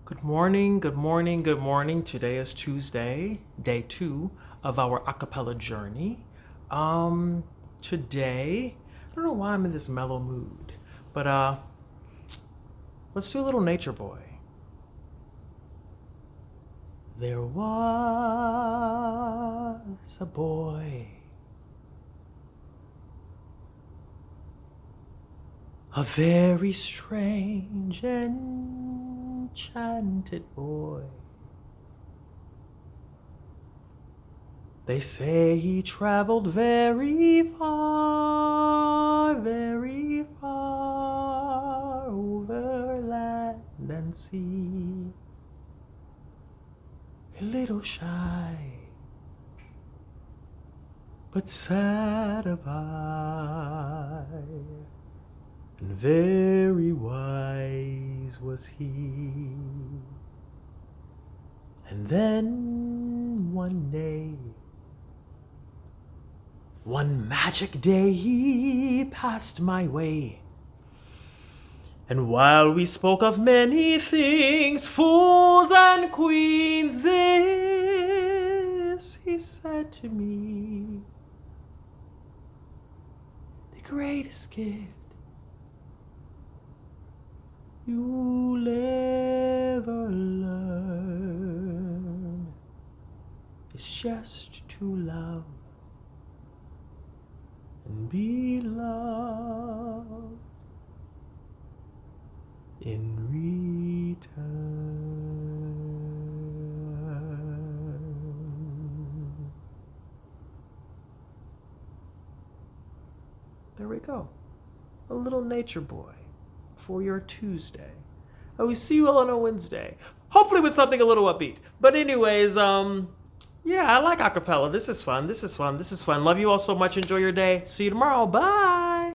Good morning, good morning, good morning. Today is Tuesday, day 2 of our acapella journey. Today, I don't know why I'm in this mellow mood, but let's do a little Nature Boy. There was a boy, a very strange, enchanted boy. They say he traveled very far over land and sea. A little shy, but sad of eye, and very wise was he. And then one day, one magic day, he passed my way. And while we spoke of many things, fools and queens, this he said to me: the greatest gift you'll ever learn is just to love and be loved in return. There we go. A little Nature Boy for your Tuesday. I will see you all on a Wednesday. Hopefully with something a little upbeat. But anyways, yeah, I like acapella. This is fun. Love you all so much. Enjoy your day. See you tomorrow. Bye.